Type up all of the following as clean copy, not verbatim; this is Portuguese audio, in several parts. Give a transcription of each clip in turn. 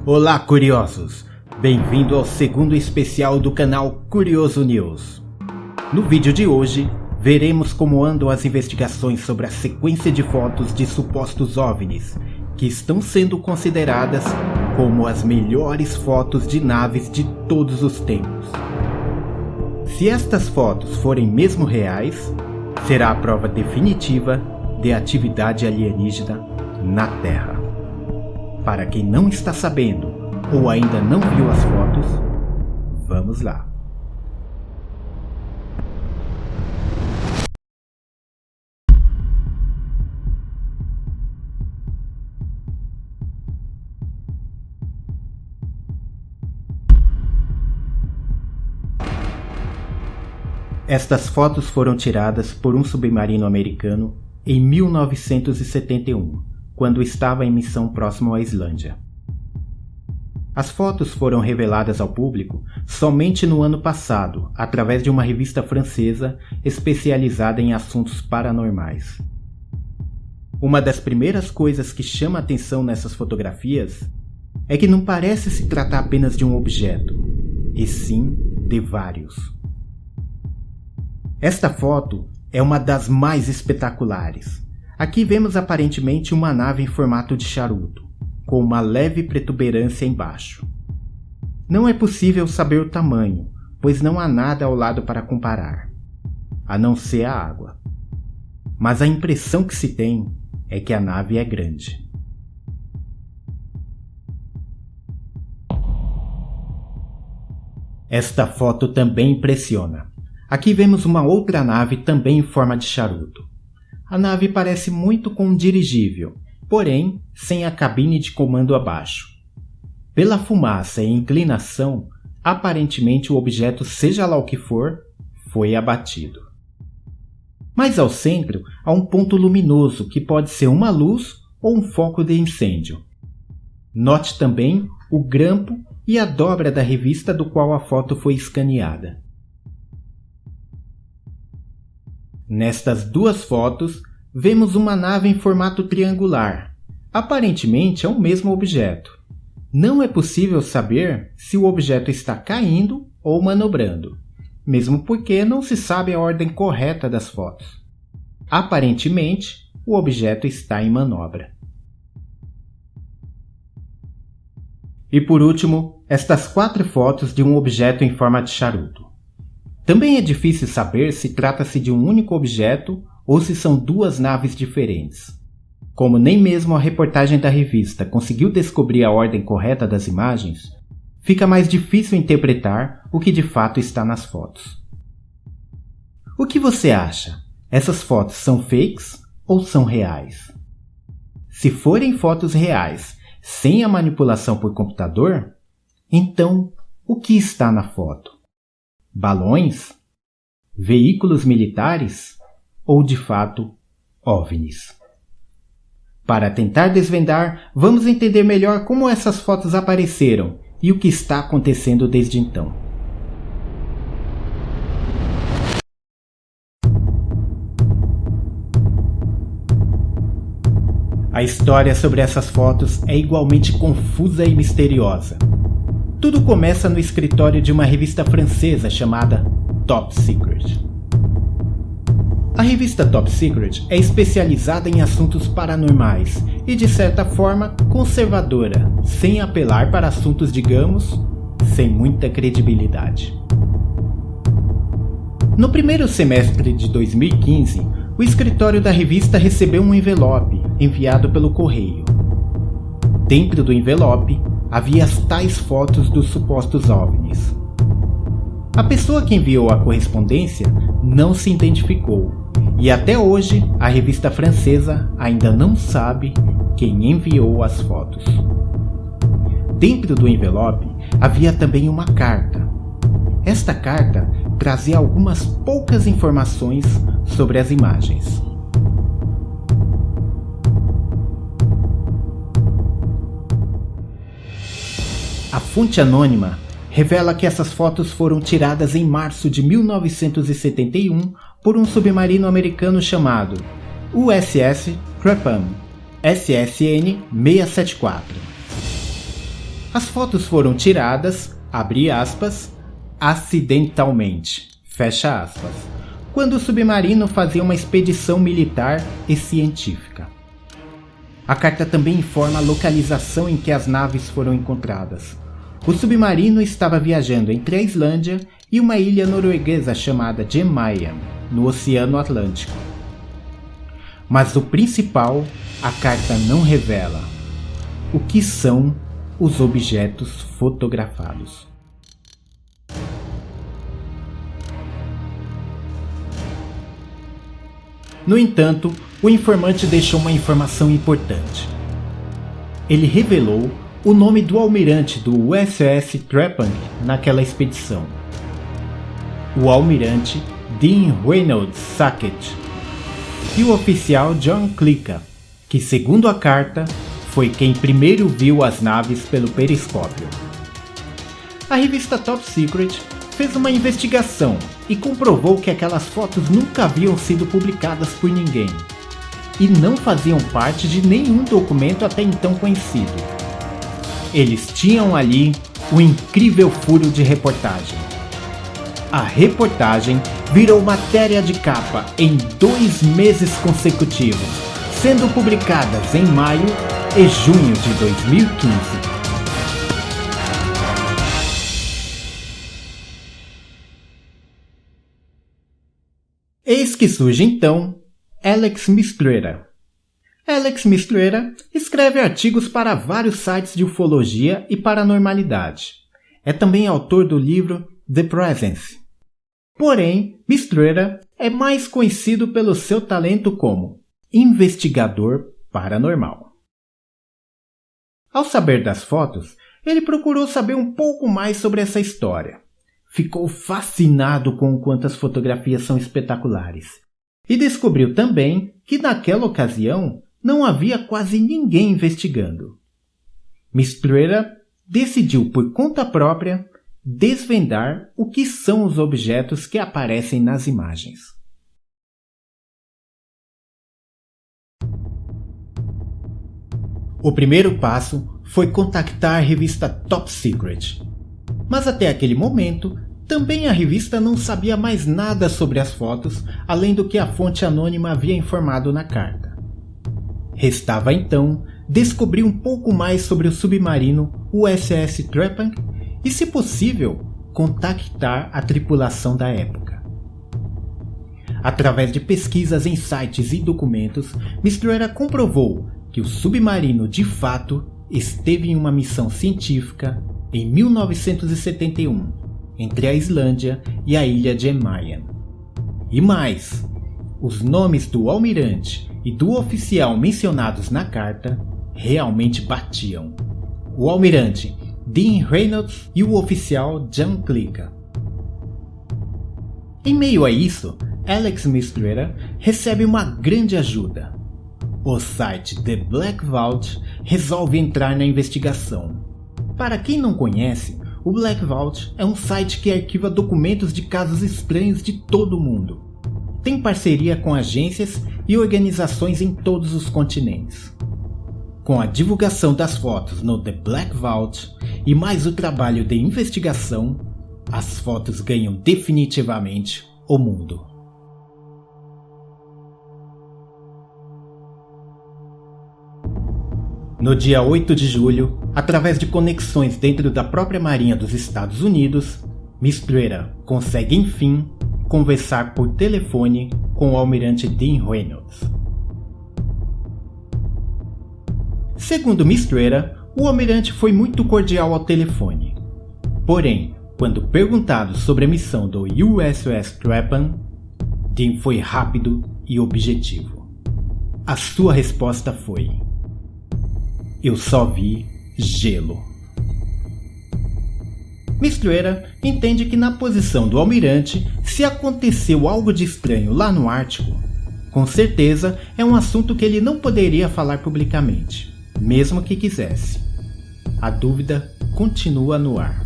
Olá, curiosos! Bem-vindo ao segundo especial do canal Curioso News. No vídeo de hoje, veremos como andam as investigações sobre a sequência de fotos de supostos OVNIs, que estão sendo consideradas como as melhores fotos de naves de todos os tempos. Se estas fotos forem mesmo reais, será a prova definitiva de atividade alienígena na Terra. Para quem não está sabendo ou ainda não viu as fotos, vamos lá. Estas fotos foram tiradas por um submarino americano em 1971, quando estava em missão próximo à Islândia. As fotos foram reveladas ao público somente no ano passado, através de uma revista francesa especializada em assuntos paranormais. Uma das primeiras coisas que chama a atenção nessas fotografias é que não parece se tratar apenas de um objeto, e sim de vários. Esta foto é uma das mais espetaculares. Aqui vemos aparentemente uma nave em formato de charuto, com uma leve protuberância embaixo. Não é possível saber o tamanho, pois não há nada ao lado para comparar, a não ser a água. Mas a impressão que se tem é que a nave é grande. Esta foto também impressiona. Aqui vemos uma outra nave também em forma de charuto. A nave parece muito com um dirigível, porém sem a cabine de comando abaixo. Pela fumaça e inclinação, aparentemente o objeto, seja lá o que for, foi abatido. Mais ao centro há um ponto luminoso que pode ser uma luz ou um foco de incêndio. Note também o grampo e a dobra da revista do qual a foto foi escaneada. Nestas duas fotos, vemos uma nave em formato triangular. Aparentemente é o mesmo objeto. Não é possível saber se o objeto está caindo ou manobrando, mesmo porque não se sabe a ordem correta das fotos. Aparentemente, o objeto está em manobra. E por último, estas 4 fotos de um objeto em forma de charuto. Também é difícil saber se trata-se de um único objeto ou se são duas naves diferentes. Como nem mesmo a reportagem da revista conseguiu descobrir a ordem correta das imagens, fica mais difícil interpretar o que de fato está nas fotos. O que você acha? Essas fotos são fakes ou são reais? Se forem fotos reais, sem a manipulação por computador, então o que está na foto? Balões? Veículos militares? Ou, de fato, OVNIs? Para tentar desvendar, vamos entender melhor como essas fotos apareceram e o que está acontecendo desde então. A história sobre essas fotos é igualmente confusa e misteriosa. Tudo começa no escritório de uma revista francesa chamada Top Secret. A revista Top Secret é especializada em assuntos paranormais e, de certa forma, conservadora, sem apelar para assuntos, digamos, sem muita credibilidade. No primeiro semestre de 2015, o escritório da revista recebeu um envelope enviado pelo correio. Dentro do envelope, havia as tais fotos dos supostos OVNIs. A pessoa que enviou a correspondência não se identificou, e até hoje a revista francesa ainda não sabe quem enviou as fotos. Dentro do envelope havia também uma carta. Esta carta trazia algumas poucas informações sobre as imagens. A fonte anônima revela que essas fotos foram tiradas em março de 1971 por um submarino americano chamado USS Crapan, SSN-674. As fotos foram tiradas, abre aspas, acidentalmente, fecha aspas, quando o submarino fazia uma expedição militar e científica. A carta também informa a localização em que as naves foram encontradas. O submarino estava viajando entre a Islândia e uma ilha norueguesa chamada Jan Mayen, no Oceano Atlântico. Mas o principal, a carta não revela: o que são os objetos fotografados. No entanto, o informante deixou uma informação importante. Ele revelou o nome do almirante do USS Trepang naquela expedição. O almirante Dean Reynolds Sackett e o oficial John Clicker, que, segundo a carta, foi quem primeiro viu as naves pelo periscópio. A revista Top Secret fez uma investigação e comprovou que aquelas fotos nunca haviam sido publicadas por ninguém e não faziam parte de nenhum documento até então conhecido. Eles tinham ali um incrível furo de reportagem. A reportagem virou matéria de capa em 2 meses consecutivos, sendo publicadas em maio e junho de 2015. Eis que surge então Alex Mistrera. Alex Mistrera escreve artigos para vários sites de ufologia e paranormalidade. É também autor do livro The Presence. Porém, Mistrera é mais conhecido pelo seu talento como investigador paranormal. Ao saber das fotos, ele procurou saber um pouco mais sobre essa história. Ficou fascinado com o quanto as fotografias são espetaculares. E descobriu também que naquela ocasião não havia quase ninguém investigando. Mistrera decidiu por conta própria desvendar o que são os objetos que aparecem nas imagens. O primeiro passo foi contactar a revista Top Secret. Mas até aquele momento, também a revista não sabia mais nada sobre as fotos, além do que a fonte anônima havia informado na carta. Restava então descobrir um pouco mais sobre o submarino USS Trepang e, se possível, contactar a tripulação da época. Através de pesquisas em sites e documentos, Mistrera comprovou que o submarino de fato esteve em uma missão científica em 1971, entre a Islândia e a ilha Jan Mayen. E mais, os nomes do almirante e do oficial mencionados na carta realmente batiam. O almirante Dean Reynolds e o oficial John Clicker. Em meio a isso, Alex Mistrera recebe uma grande ajuda. O site The Black Vault resolve entrar na investigação. Para quem não conhece, o Black Vault é um site que arquiva documentos de casos estranhos de todo o mundo. Tem parceria com agências e organizações em todos os continentes. Com a divulgação das fotos no The Black Vault e mais o trabalho de investigação, as fotos ganham definitivamente o mundo. No dia 8 de julho, através de conexões dentro da própria Marinha dos Estados Unidos, Mistrera consegue enfim conversar por telefone com o almirante Dean Reynolds. Segundo Mistrera, o almirante foi muito cordial ao telefone. Porém, quando perguntado sobre a missão do USS Trepang, Dean foi rápido e objetivo. A sua resposta foi: "Eu só vi gelo." Mistrera entende que na posição do almirante, se aconteceu algo de estranho lá no Ártico, com certeza é um assunto que ele não poderia falar publicamente, mesmo que quisesse. A dúvida continua no ar.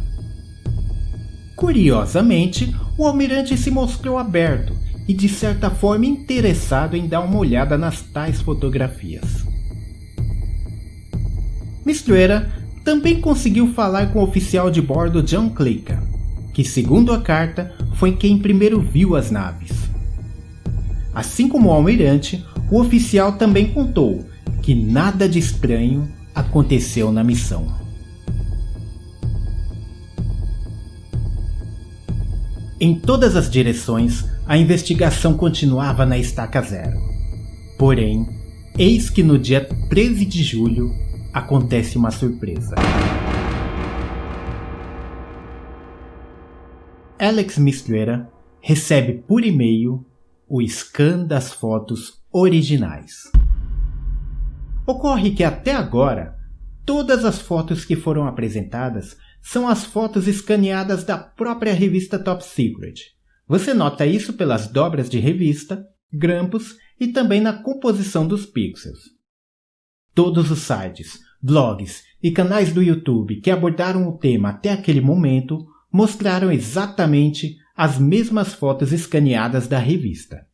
Curiosamente, o almirante se mostrou aberto e de certa forma interessado em dar uma olhada nas tais fotografias. Mistrera também conseguiu falar com o oficial de bordo John Clicka, que segundo a carta foi quem primeiro viu as naves. Assim como o almirante, o oficial também contou que nada de estranho aconteceu na missão. Em todas as direções, a investigação continuava na estaca zero. Porém, eis que no dia 13 de julho acontece uma surpresa. Alex Mistretta recebe por e-mail o scan das fotos originais. Ocorre que até agora, todas as fotos que foram apresentadas são as fotos escaneadas da própria revista Top Secret. Você nota isso pelas dobras de revista, grampos e também na composição dos pixels. Todos os sites, blogs e canais do YouTube que abordaram o tema até aquele momento mostraram exatamente as mesmas fotos escaneadas da revista.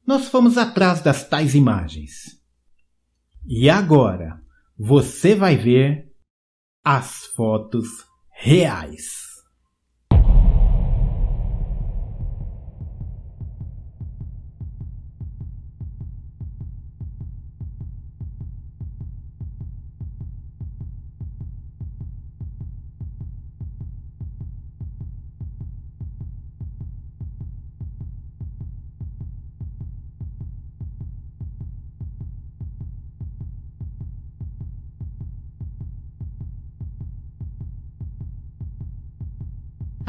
Nós fomos atrás das tais imagens. E agora, você vai ver as fotos reais.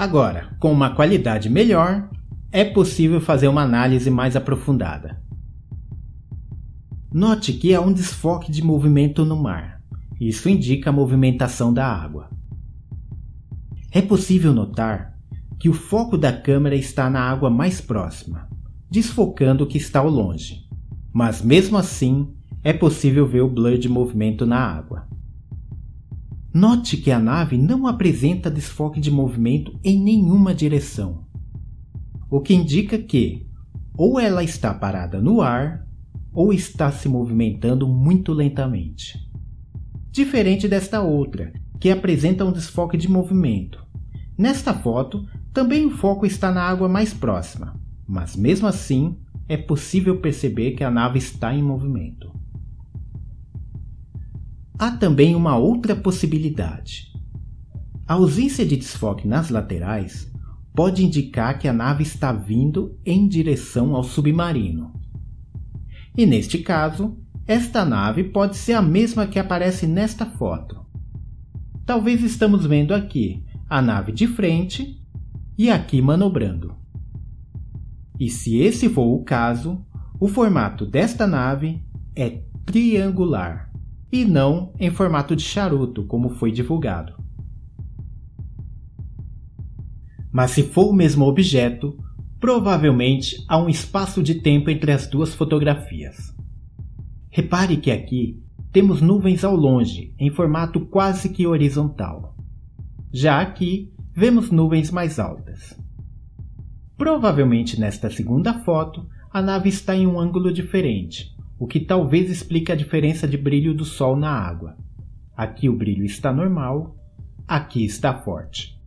Agora, com uma qualidade melhor, é possível fazer uma análise mais aprofundada. Note que há um desfoque de movimento no mar. Isso indica a movimentação da água. É possível notar que o foco da câmera está na água mais próxima, desfocando o que está ao longe. Mas mesmo assim, é possível ver o blur de movimento na água. Note que a nave não apresenta desfoque de movimento em nenhuma direção, o que indica que ou ela está parada no ar ou está se movimentando muito lentamente. Diferente desta outra, que apresenta um desfoque de movimento. Nesta foto, também o foco está na água mais próxima, mas mesmo assim é possível perceber que a nave está em movimento. Há também uma outra possibilidade. A ausência de desfoque nas laterais pode indicar que a nave está vindo em direção ao submarino. E neste caso, esta nave pode ser a mesma que aparece nesta foto. Talvez estamos vendo aqui a nave de frente e aqui manobrando. E se esse for o caso, o formato desta nave é triangular e não em formato de charuto, como foi divulgado. Mas se for o mesmo objeto, provavelmente há um espaço de tempo entre as duas fotografias. Repare que aqui temos nuvens ao longe, em formato quase que horizontal. Já aqui, vemos nuvens mais altas. Provavelmente nesta segunda foto, a nave está em um ângulo diferente, o que talvez explique a diferença de brilho do Sol na água. Aqui o brilho está normal, aqui está forte.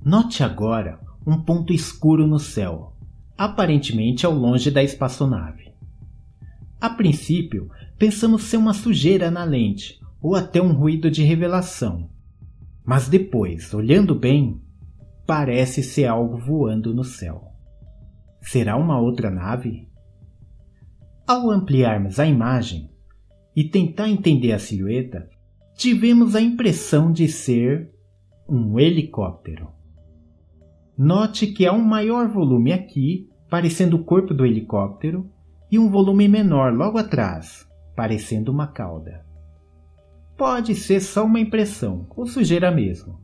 Note agora um ponto escuro no céu, aparentemente ao longe da espaçonave. A princípio, pensamos ser uma sujeira na lente, ou até um ruído de revelação. Mas depois, olhando bem, parece ser algo voando no céu. Será uma outra nave? Ao ampliarmos a imagem e tentar entender a silhueta, tivemos a impressão de ser um helicóptero. Note que há um maior volume aqui, parecendo o corpo do helicóptero, e um volume menor logo atrás, parecendo uma cauda. Pode ser só uma impressão, ou sujeira mesmo,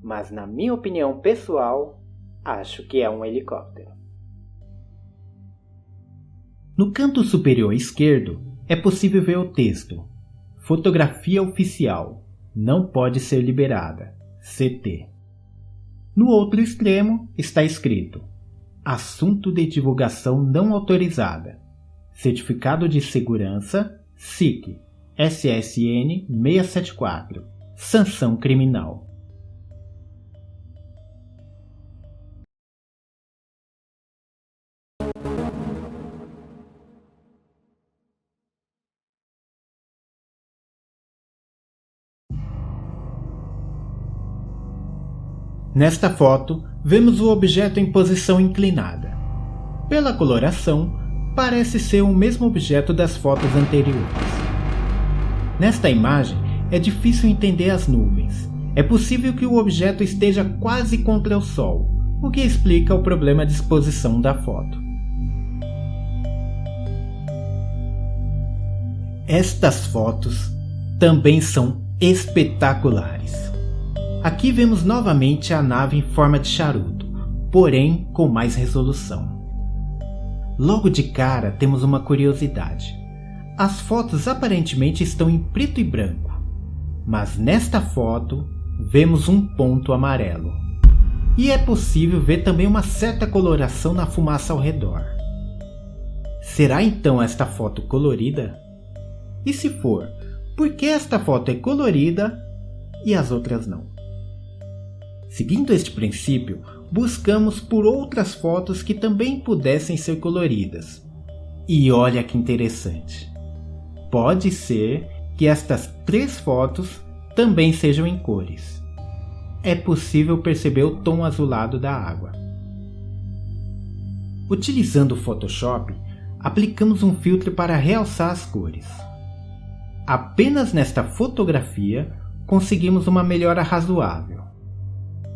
mas na minha opinião pessoal, acho que é um helicóptero. No canto superior esquerdo, é possível ver o texto Fotografia Oficial, não pode ser liberada, CT. No outro extremo está escrito Assunto de divulgação não autorizada, Certificado de Segurança, SIC, SSN 674, sanção criminal. Nesta foto, vemos o objeto em posição inclinada. Pela coloração, parece ser o mesmo objeto das fotos anteriores. Nesta imagem, é difícil entender as nuvens. É possível que o objeto esteja quase contra o Sol, o que explica o problema de exposição da foto. Estas fotos também são espetaculares. Aqui vemos novamente a nave em forma de charuto, porém com mais resolução. Logo de cara temos uma curiosidade. As fotos aparentemente estão em preto e branco, mas nesta foto vemos um ponto amarelo. E é possível ver também uma certa coloração na fumaça ao redor. Será então esta foto colorida? E se for, por que esta foto é colorida e as outras não? Seguindo este princípio, buscamos por outras fotos que também pudessem ser coloridas. E olha que interessante! Pode ser que estas 3 fotos também sejam em cores. É possível perceber o tom azulado da água. Utilizando o Photoshop, aplicamos um filtro para realçar as cores. Apenas nesta fotografia conseguimos uma melhora razoável.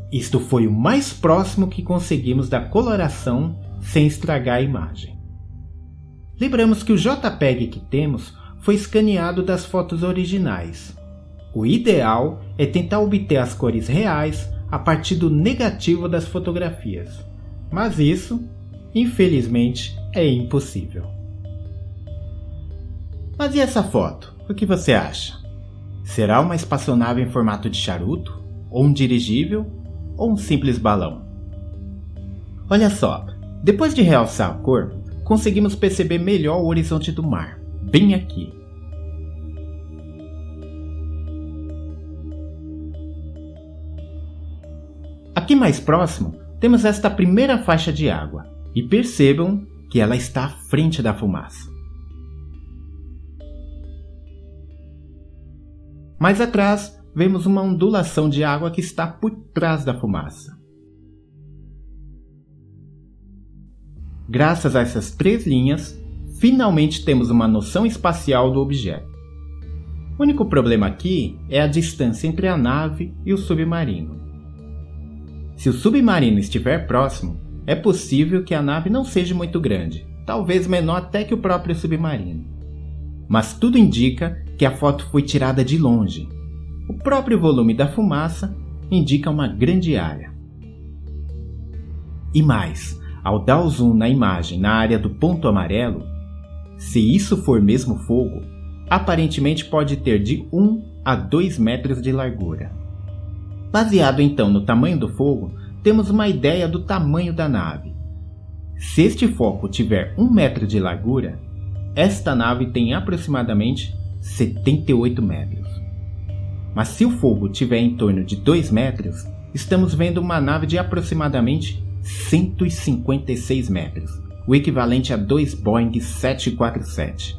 Isto foi o mais próximo que conseguimos da coloração sem estragar a imagem. Lembramos que o JPEG que temos foi escaneado das fotos originais. O ideal é tentar obter as cores reais a partir do negativo das fotografias, mas isso, infelizmente, é impossível. Mas e essa foto? O que você acha? Será uma espaçonave em formato de charuto? Ou um dirigível? Ou um simples balão? Olha só, depois de realçar a cor, conseguimos perceber melhor o horizonte do mar, bem aqui. Aqui mais próximo, temos esta primeira faixa de água, e percebam que ela está à frente da fumaça. Mais atrás, vemos uma ondulação de água que está por trás da fumaça. Graças a essas 3 linhas, finalmente temos uma noção espacial do objeto. O único problema aqui é a distância entre a nave e o submarino. Se o submarino estiver próximo, é possível que a nave não seja muito grande, talvez menor até que o próprio submarino. Mas tudo indica que a foto foi tirada de longe. O próprio volume da fumaça indica uma grande área. E mais, ao dar o zoom na imagem na área do ponto amarelo, se isso for mesmo fogo, aparentemente pode ter de 1 a 2 metros de largura. Baseado então no tamanho do fogo, temos uma ideia do tamanho da nave. Se este foco tiver 1 metro de largura, esta nave tem aproximadamente 78 metros. Mas se o fogo tiver em torno de 2 metros, estamos vendo uma nave de aproximadamente 156 metros, o equivalente a 2 Boeing 747.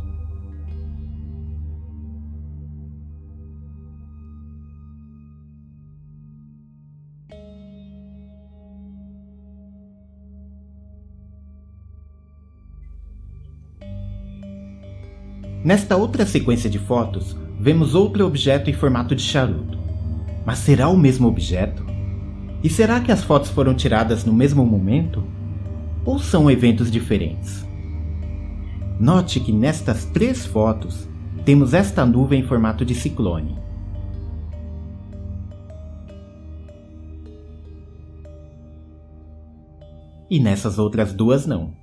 Nesta outra sequência de fotos, vemos outro objeto em formato de charuto. Mas será o mesmo objeto? E será que as fotos foram tiradas no mesmo momento? Ou são eventos diferentes? Note que nestas 3 fotos, temos esta nuvem em formato de ciclone. E nessas outras 2 não.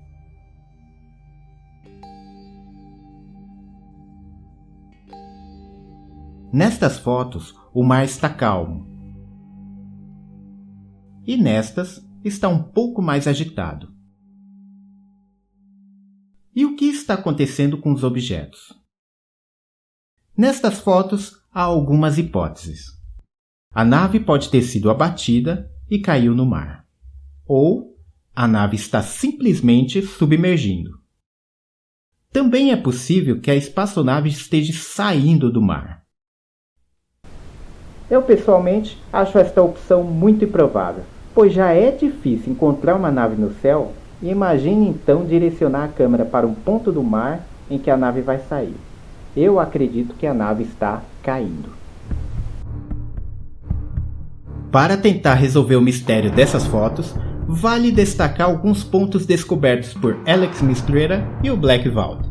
Nestas fotos, o mar está calmo. E nestas, está um pouco mais agitado. E o que está acontecendo com os objetos? Nestas fotos há algumas hipóteses. A nave pode ter sido abatida e caiu no mar. Ou a nave está simplesmente submergindo. Também é possível que a espaçonave esteja saindo do mar. Eu pessoalmente acho esta opção muito improvável, pois já é difícil encontrar uma nave no céu, e imagine então direcionar a câmera para um ponto do mar em que a nave vai sair. Eu acredito que a nave está caindo. Para tentar resolver o mistério dessas fotos, vale destacar alguns pontos descobertos por Alex Mistretta e o Black Vault.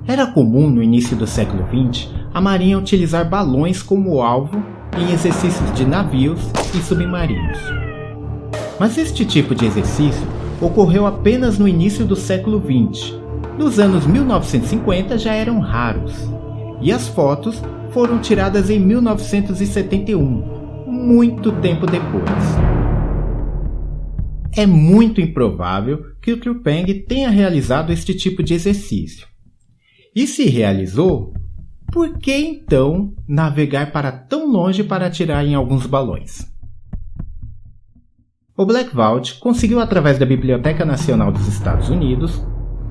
Era comum no início do século XX a Marinha utilizar balões como alvo em exercícios de navios e submarinos. Mas este tipo de exercício ocorreu apenas no início do século XX. Nos anos 1950 já eram raros, e as fotos foram tiradas em 1971, muito tempo depois. É muito improvável que o Trupeng tenha realizado este tipo de exercício. E se realizou, por que então navegar para tão longe para atirar em alguns balões? O Black Vault conseguiu, através da Biblioteca Nacional dos Estados Unidos,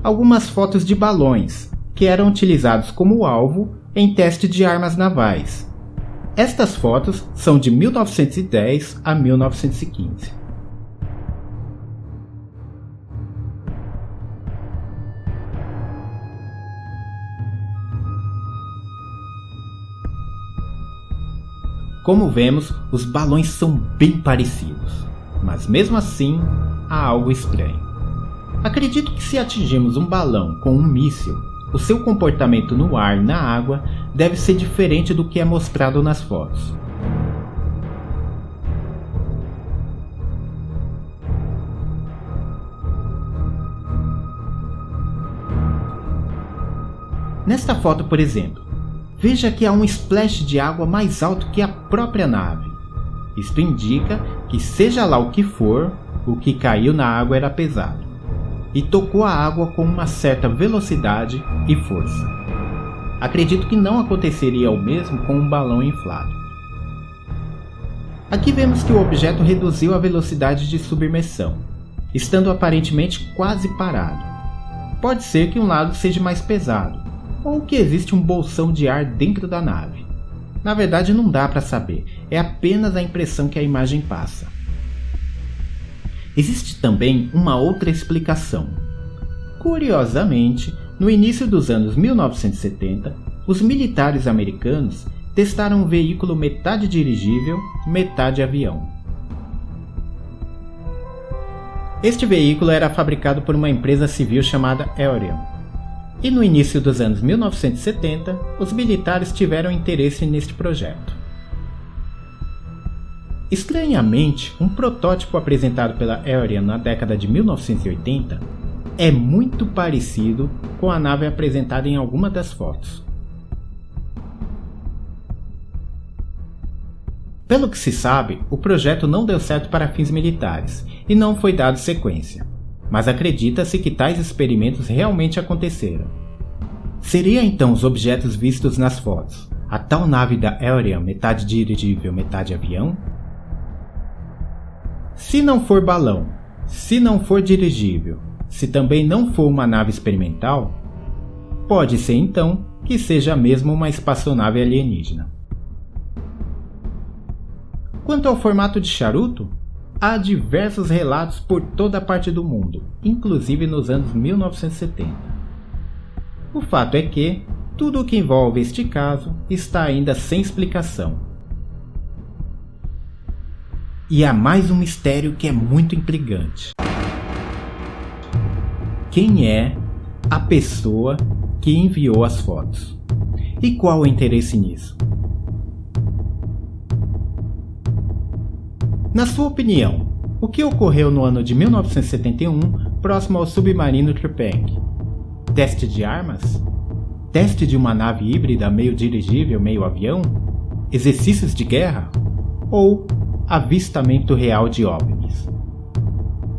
algumas fotos de balões que eram utilizados como alvo em teste de armas navais. Estas fotos são de 1910 a 1915. Como vemos, os balões são bem parecidos, mas mesmo assim há algo estranho. Acredito que se atingirmos um balão com um míssil, o seu comportamento no ar e na água deve ser diferente do que é mostrado nas fotos. Nesta foto, por exemplo, veja que há um splash de água mais alto que a própria nave. Isto indica que, seja lá o que for, o que caiu na água era pesado e tocou a água com uma certa velocidade e força. Acredito que não aconteceria o mesmo com um balão inflado. Aqui vemos que o objeto reduziu a velocidade de submersão, estando aparentemente quase parado. Pode ser que um lado seja mais pesado, ou que existe um bolsão de ar dentro da nave. Na verdade não dá para saber, é apenas a impressão que a imagem passa. Existe também uma outra explicação. Curiosamente, no início dos anos 1970, os militares americanos testaram um veículo metade dirigível, metade avião. Este veículo era fabricado por uma empresa civil chamada Aerion. E no início dos anos 1970, os militares tiveram interesse neste projeto. Estranhamente, um protótipo apresentado pela Aerion na década de 1980 é muito parecido com a nave apresentada em alguma das fotos. Pelo que se sabe, o projeto não deu certo para fins militares e não foi dado sequência. Mas acredita-se que tais experimentos realmente aconteceram. Seria então os objetos vistos nas fotos a tal nave da Aerion, metade dirigível, metade avião? Se não for balão, se não for dirigível, se também não for uma nave experimental, pode ser então que seja mesmo uma espaçonave alienígena. Quanto ao formato de charuto, há diversos relatos por toda a parte do mundo, inclusive nos anos 1970. O fato é que tudo o que envolve este caso está ainda sem explicação. E há mais um mistério que é muito intrigante. Quem é a pessoa que enviou as fotos? E qual o interesse nisso? Na sua opinião, o que ocorreu no ano de 1971 próximo ao submarino Trupeng? Teste de armas? Teste de uma nave híbrida meio dirigível, meio avião? Exercícios de guerra? Ou avistamento real de OVNIs?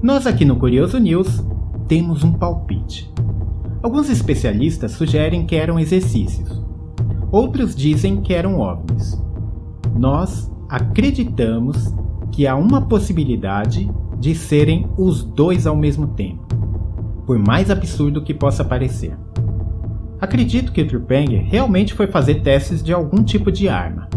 Nós aqui no Curioso News temos um palpite. Alguns especialistas sugerem que eram exercícios. outros dizem que eram OVNIs. Nós acreditamos que há uma possibilidade de serem os dois ao mesmo tempo, por mais absurdo que possa parecer. Acredito que o Trupeng realmente foi fazer testes de algum tipo de arma,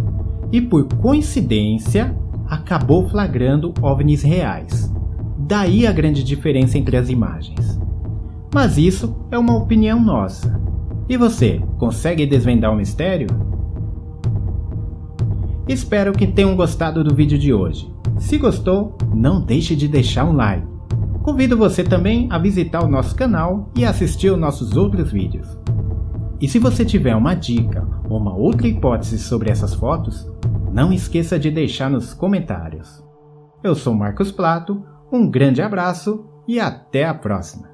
e por coincidência acabou flagrando OVNIs reais. Daí a grande diferença entre as imagens. Mas isso é uma opinião nossa. E você, consegue desvendar o mistério? Espero que tenham gostado do vídeo de hoje. Se gostou, não deixe de deixar um like. Convido você também a visitar o nosso canal e assistir aos nossos outros vídeos. E se você tiver uma dica ou uma outra hipótese sobre essas fotos, não esqueça de deixar nos comentários. Eu sou Marcos Plato, um grande abraço e até a próxima!